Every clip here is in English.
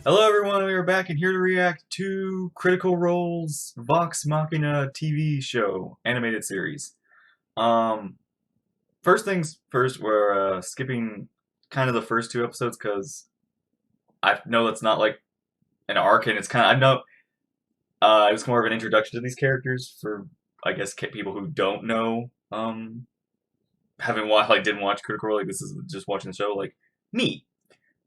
Hello everyone, we are back and here to react to Critical Role's Vox Machina TV show, animated series. Um, First things first, we're skipping kind of the first two episodes because I know that's not like an arc and it's kind of, I know it was more of an introduction to these characters for, I guess, people who don't know, haven't watched, like, didn't watch Critical Role, like, this is just watching the show, like, me.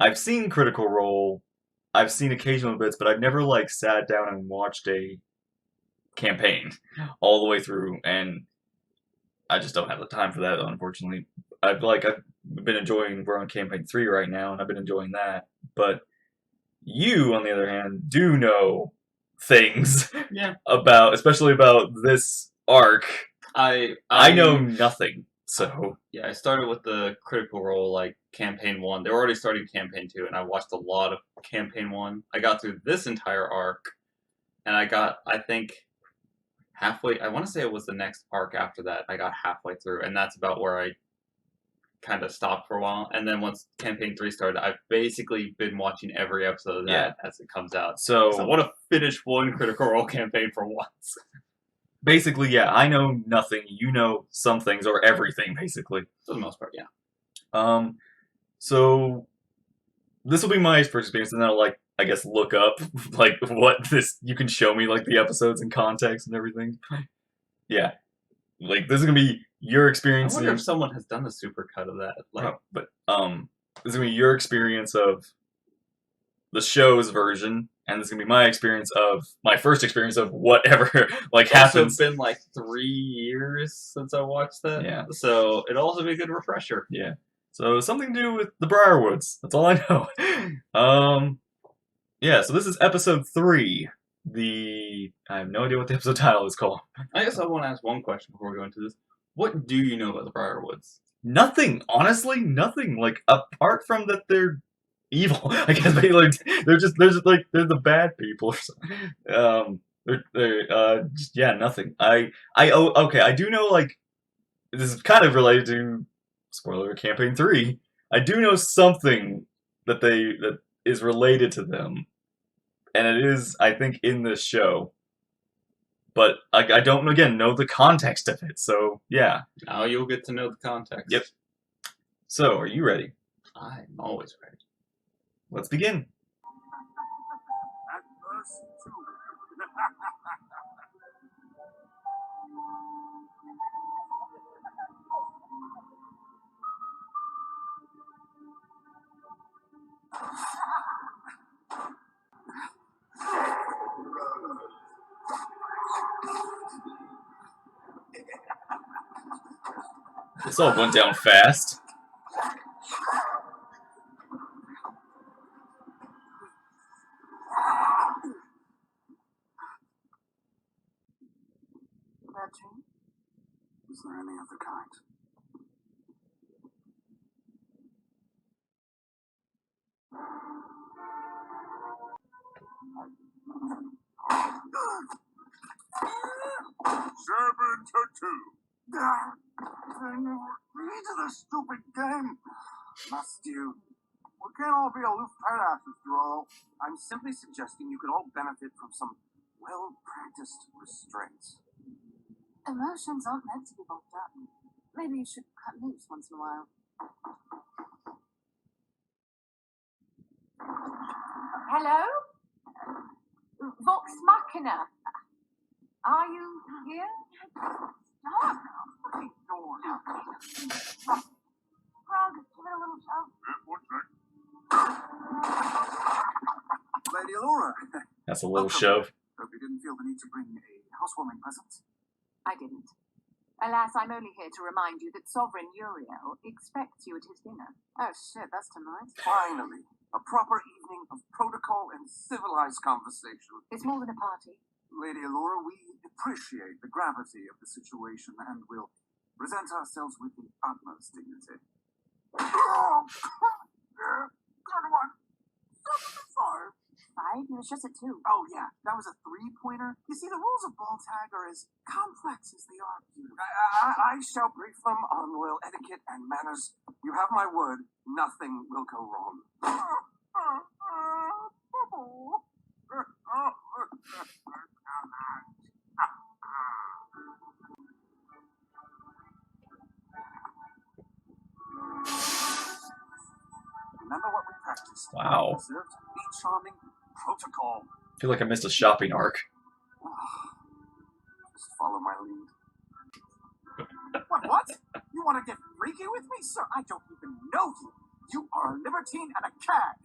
I've seen Critical Role, I've seen occasional bits, but I've never, like, sat down and watched a campaign all the way through, and I just don't have the time for that, unfortunately. I've been enjoying, we're on campaign 3 right now, and I've been enjoying that, but you, on the other hand, do know things Yeah. about, especially about this arc. I know nothing, so. Yeah, I started with the Critical Role, like, Campaign 1. They were already starting Campaign 2, and I watched a lot of Campaign 1. I got through this entire arc, and I got, I think, halfway, I want to say it was the next arc after that, I got halfway through, and that's about where I kind of stopped for a while. And then once Campaign 3 started, I've basically been watching every episode of that as it comes out. So I want to finish one Critical Role campaign for once. Basically, yeah, I know nothing, you know some things, or everything, basically. For the most part, yeah. So this will be my first experience, and then I'll, like, I guess, look up, like, what this, you can show me, like, the episodes and context and everything. Yeah. Like, this is gonna be your experience. I wonder if someone has done a supercut of that. Like, but, this is gonna be your experience of the show's version, and this is gonna be my experience of, my first experience of whatever, like, happens. It's also been, like, 3 years since I watched that. Yeah. So, it'll also be a good refresher. Yeah. So, something to do with the Briarwoods. That's all I know. Yeah, so this is episode 3. I have no idea what the episode title is called. I guess I want to ask one question before we go into this. What do you know about the Briarwoods? Nothing. Honestly, nothing. Like, apart from that they're evil. I guess they're the bad people or something. Yeah, nothing. Okay, I do know, like, this is kind of related to, spoiler, Campaign 3. I do know something that is related to them. And it is, I think, in this show. But I don't, again, know the context of it, so, yeah. Now you'll get to know the context. Yep. So, are you ready? I'm always ready. Let's begin. At verse 2. This all went down fast. Bad dream? Is there any other kind? Seven to 2. They never agree to this stupid game. Must you? We can't all be aloof tight-asses, after all. I'm simply suggesting you could all benefit from some well-practiced restraints. Emotions aren't meant to be bogged up. Maybe you should cut loose once in a while. Hello? Vox Machina. Are you here? Stop. Hey, door. Frog, give it a little shove. What's that? Lady Laura. That's a little shove. Hope you didn't feel the need to bring a housewarming present. I didn't. Alas, I'm only here to remind you that Sovereign Uriel expects you at his dinner. Oh shit, that's tonight. Finally, a proper evening of protocol and civilized conversation. It's more than a party. Lady Allura, we appreciate the gravity of the situation and will present ourselves with the utmost dignity. Oh, good one. 5? It was just a 2. Oh, yeah, that was a 3-pointer. You see, the rules of ball tag are as complex as they are beautiful. I shall brief them on royal etiquette and manners. You have my word, nothing will go wrong. Remember what we practiced? Wow. Observed, be charming, protocol. I feel like I missed a shopping arc. Just follow my lead. What? You want to get freaky with me? Sir, I don't even know you. You are a libertine and a cag.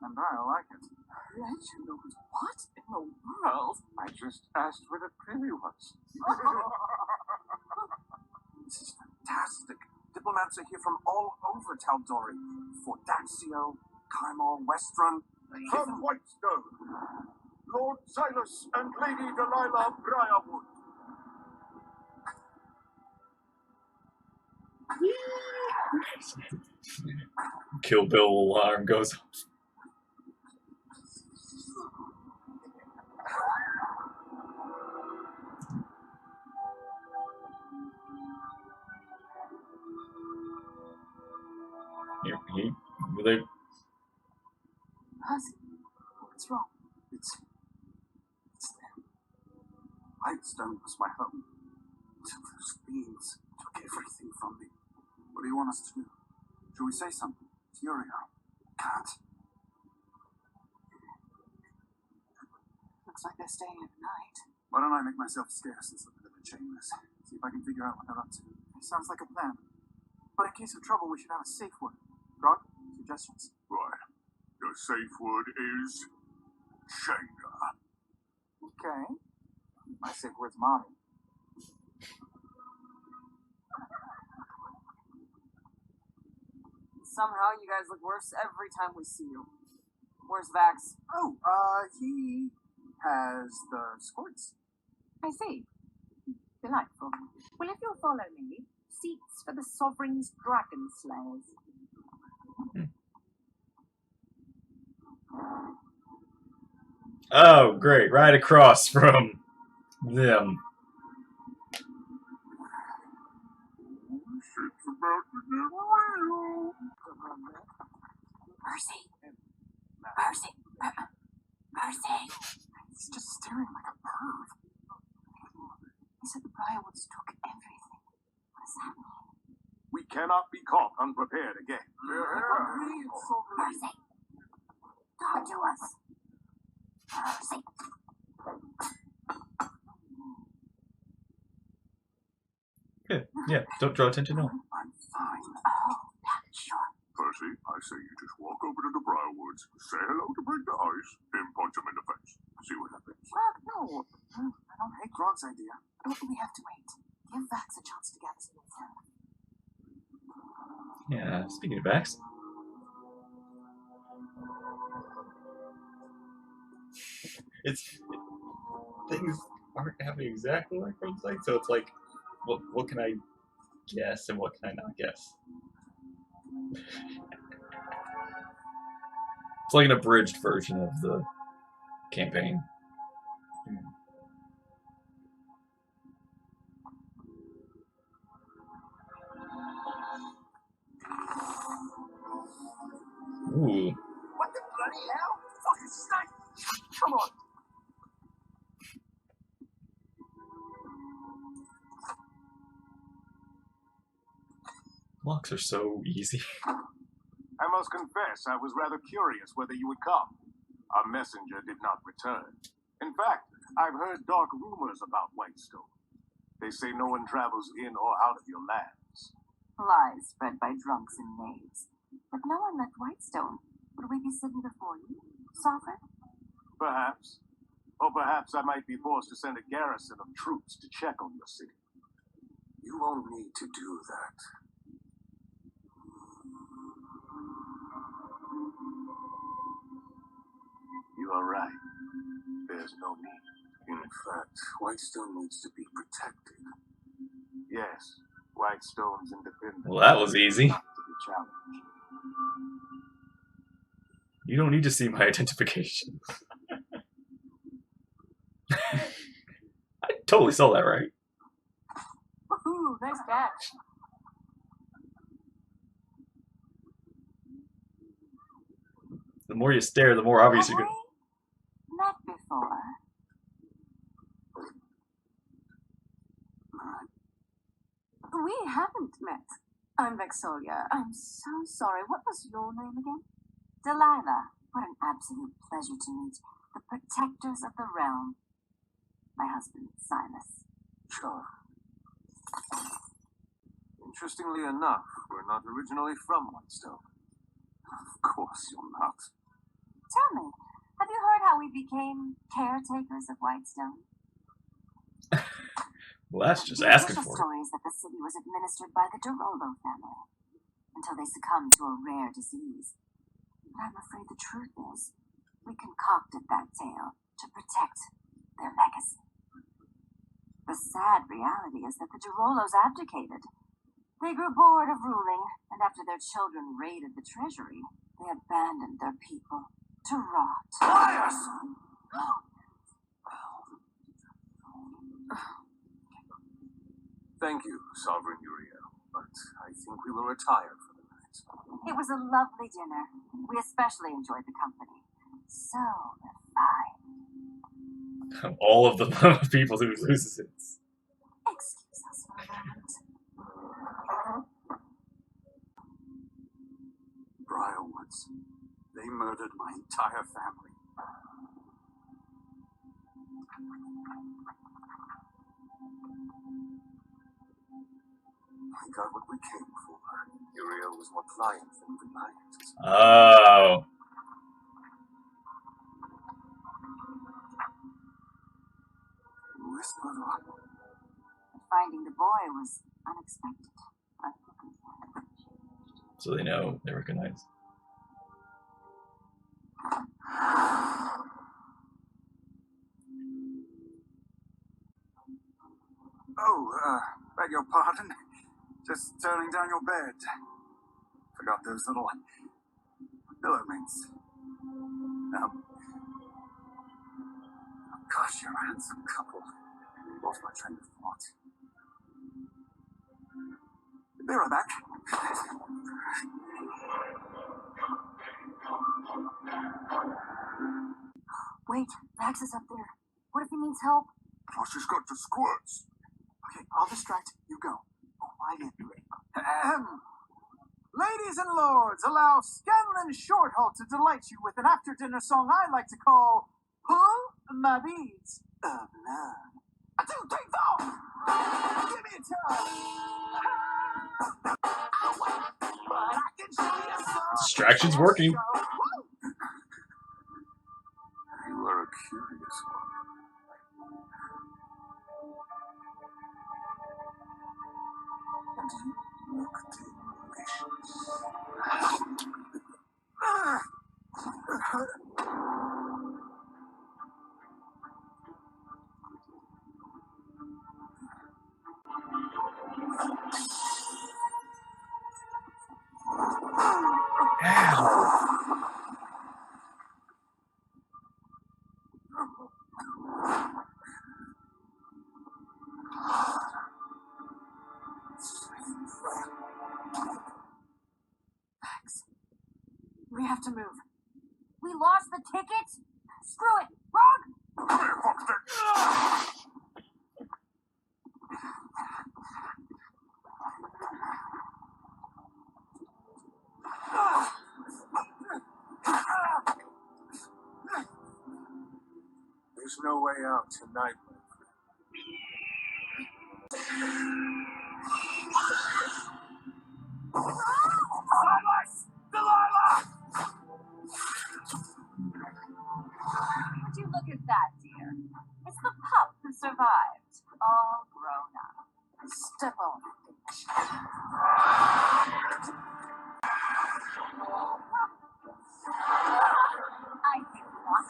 And I like it. Reginald, what in the world? I just asked where the privy was. This is fantastic. Diplomats are here from all over Taldori. Fort Daxio, Kaimar, Westron. From Whitestone, Lord Silas and Lady Delilah Briarwood. Kill Bill alarm goes off. They Percy, what's wrong? It's them. Whitestone was my home. Until those fiends took everything from me. What do you want us to do? Shall we say something? Furio. Can't. Looks like they're staying overnight. Why don't I make myself scarce and slip into the chambers? See if I can figure out what they're up to. Sounds like a plan. But in case of trouble, we should have a safe word. Grog, suggestions? Right. The safe word is Shanga. Okay. My safe word's mommy. Somehow you guys look worse every time we see you. Where's Vax? Oh, he has the squirts. I see. Delightful. Well, if you'll follow me, seats for the Sovereign's Dragon Slayers. Oh, great. Right across from them. Shit's about to get real. Percy! Percy! Percy! He's just staring like a perv. He said the Briarwoods took everything. What does that mean? We cannot be caught unprepared again. Percy! Talk to us! Percy! Good. Yeah, don't draw attention. No. I'm fine. Oh, sure. Percy, I say you just walk over to the Briarwoods, say hello to break the ice, then punch him in the face. See what happens. Well, no. I don't hate Grog's idea. We have to wait. Give Vax a chance to gather some info. Yeah, speaking of Vax. Things aren't happening exactly like Rogue's like, so it's like, what can I guess and what can I not guess? It's like an abridged version of the campaign. Ooh. What the bloody hell? Fucking snake! Come on! Locks are so easy. I must confess, I was rather curious whether you would come. Our messenger did not return. In fact, I've heard dark rumors about Whitestone. They say no one travels in or out of your lands. Lies spread by drunks and knaves. But no one left Whitestone. Would we be sitting before you, Sovereign? Perhaps. Or perhaps I might be forced to send a garrison of troops to check on your city. You won't need to do that. You are right. There's no need. In fact, Whitestone needs to be protected. Yes, Whitestone's independence. Well, that was easy. Not to be challenged. You don't need to see my identification. I totally saw that right. Woohoo! Nice catch. The more you stare, the more obvious you Have can. we met before? We haven't met. I'm Vexolia. I'm so sorry. What was your name again? Delilah. What an absolute pleasure to meet the protectors of the realm. My husband, Silas. Sure. Interestingly enough, we're not originally from Whitestone. Of course you're not. Tell me, have you heard how we became caretakers of Whitestone? Well, that's just The asking official for it. story is that the city was administered by the Dorolo family until they succumbed to a rare disease. But I'm afraid the truth is, we concocted that tale to protect their legacy. The sad reality is that the Dorolos abdicated. They grew bored of ruling, and after their children raided the treasury, they abandoned their people to rot. Liars! Thank you, Sovereign Uriel, but I think we will retire for the night. It was a lovely dinner. We especially enjoyed the company. So refined. All of the people who loses it. Excuse us for a moment. Briarwoods. They murdered my entire family. We got what we came for. Uriel was more pliant than reliant. Oh. Whisper on. Finding the boy was unexpected. So they know, they recognize. Oh, beg your pardon. Just turning down your bed. Forgot those little pillow mints. Gosh, you're a handsome couple. Lost my train of thought. Be right back. Wait, Max is up there. What if he needs help? Oh, she's got the squirts. Okay, I'll distract. You go. Quietly. Ladies and lords, allow Scanlan Shorthalt to delight you with an after-dinner song I like to call Pull My Beads of Love. 1, 2, 3, 4! Give me a time! But I can show you some. Distraction's working. You are a curious one. And you look delicious. We have to move. We lost the tickets? Screw it! Wrong! Come here, Foxdick. There's no way out tonight, my Silas! Delilah! Would you look at that, dear? It's the pup who survived. All grown up. Step on. I think not.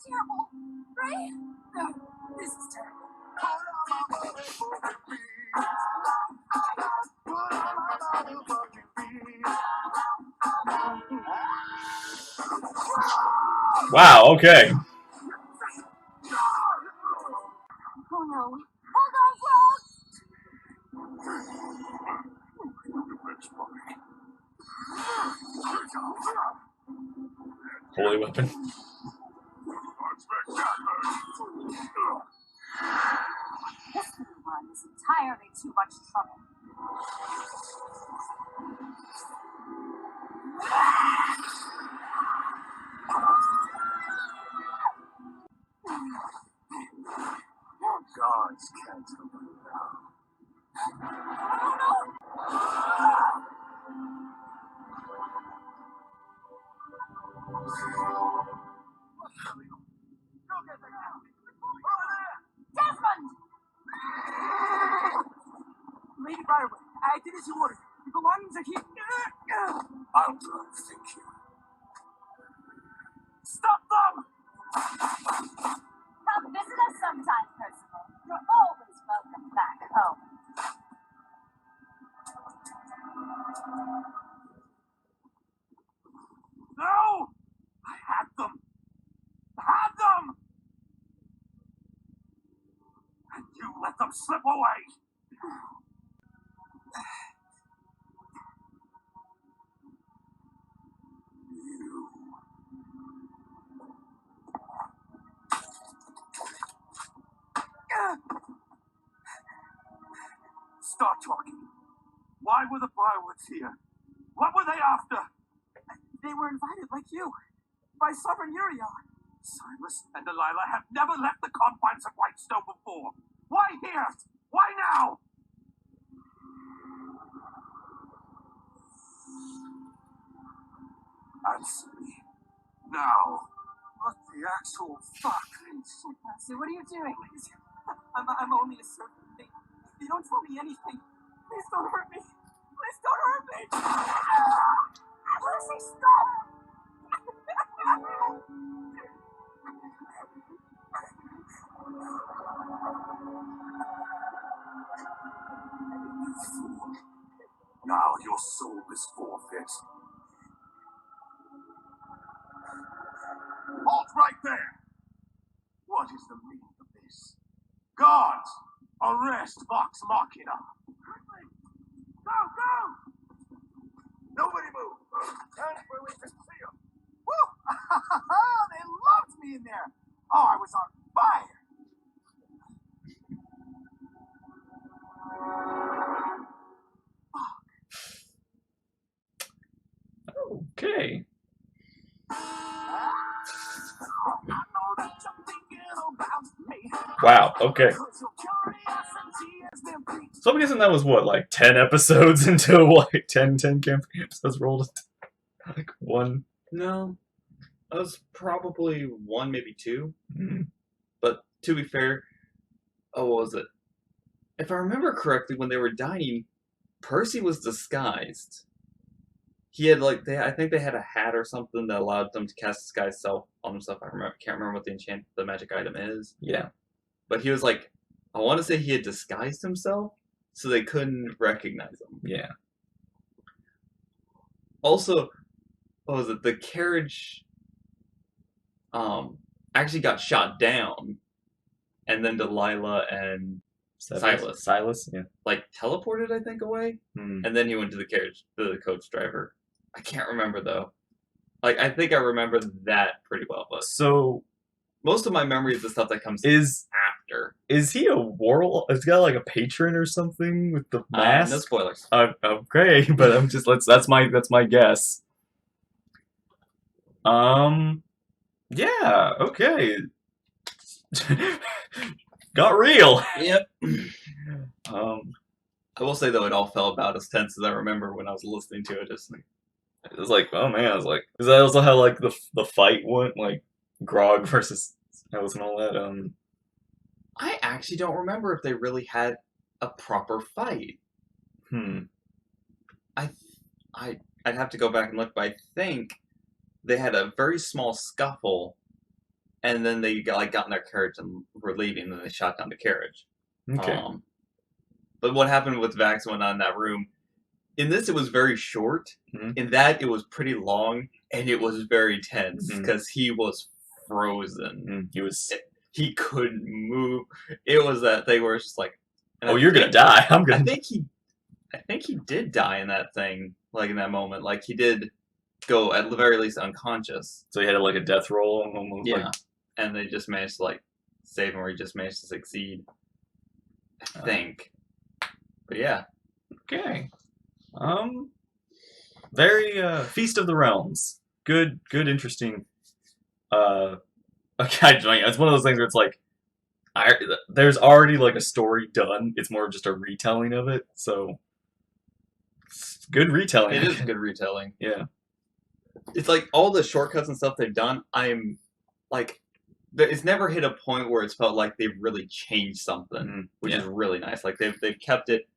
terrible, right? No, this is terrible. Wow, okay. Oh no. Hold on, Frog! Holy weapon. This little one is entirely too much trouble. Gods can't help you now. Go get the cow. Over there! Desmond! Lady Briarwood, I did as you ordered. The belongings are here. I'll drive, thank you. Stop them! Come visit us sometime, Percival. You're always welcome back home. No! I had them! Had them! And you let them slip away! You. Start talking. Why were the Briarwoods here? What were they after? They were invited like you. By Sovereign Uriel. Silas and Delilah have never left the confines of Whitestone before. Why here? Why now? Answer me. Now. What the actual fuck? Percy, what are you doing? I'm only a servant. They don't tell me anything. Please don't hurt me. Please don't hurt me. Percy, stop! You fool. Now your soul is forfeit. Halt right there! What is the meaning of this? Guards! Arrest Vox Machina! Quickly! Go, go! Nobody move! Stand where we can see them. Woo! They loved me in there! Oh, I was on fire! Okay. Wow, okay. So I'm guessing that was what, like 10 episodes into like 10 campaign episodes rolled? Like one. No, that was probably one, maybe two. Mm. But to be fair, what was it? If I remember correctly, when they were dining, Percy was disguised. He had like I think they had a hat or something that allowed them to cast disguise self on himself. Can't remember what the magic item is. Yeah. But he was like, I want to say he had disguised himself so they couldn't recognize him. Yeah. Also, what was it? The carriage actually got shot down, and then Delilah and Silas Yeah. like teleported, I think, away, Hmm. and then he went to the coach driver. I can't remember though. Like I think I remember that pretty well, but So most of my memory is the stuff that comes after. Is he a warlock? Is he got like a patron or something with the mask? No spoilers. Okay, but I'm just that's my guess. Yeah, okay. Got real. Yep. I I will say though, it all felt about as tense as I remember when I was listening to it. Just like, it was like, oh man, I was like, is that also how like the fight went, like Grog versus Alice and all that? I actually don't remember if they really had a proper fight. I'd have to go back and look, but I think they had a very small scuffle, and then they got in their carriage and were leaving, and then they shot down the carriage. Okay. But what happened with Vax went on in that room? In this, it was very short. Mhm. In that, it was pretty long, and it was very tense Mhm. because he was frozen. He was. He couldn't move. It was that thing where it's just like, and Oh, I you're gonna think- die. I'm I gonna. think he did die in that thing, like in that moment. Like he did go at the very least unconscious. So he had like a death roll. Almost, Yeah, like, and they just managed to like save him, or he just managed to succeed. I think. But yeah, okay. Very Feast of the Realms. Good, interesting. Okay, it's one of those things where it's like, there's already like a story done. It's more just a retelling of it. So, it's good retelling. it is good retelling. Yeah. It's like all the shortcuts and stuff they've done. I'm like, it's never hit a point where it's felt like they've really changed something, which is really nice. Like they've kept it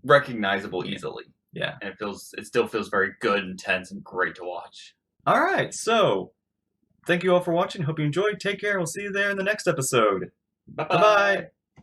recognizable easily. Yeah. And it still feels very good, intense, and great to watch. All right. So, thank you all for watching. Hope you enjoyed. Take care. We'll see you there in the next episode. Bye Bye-bye.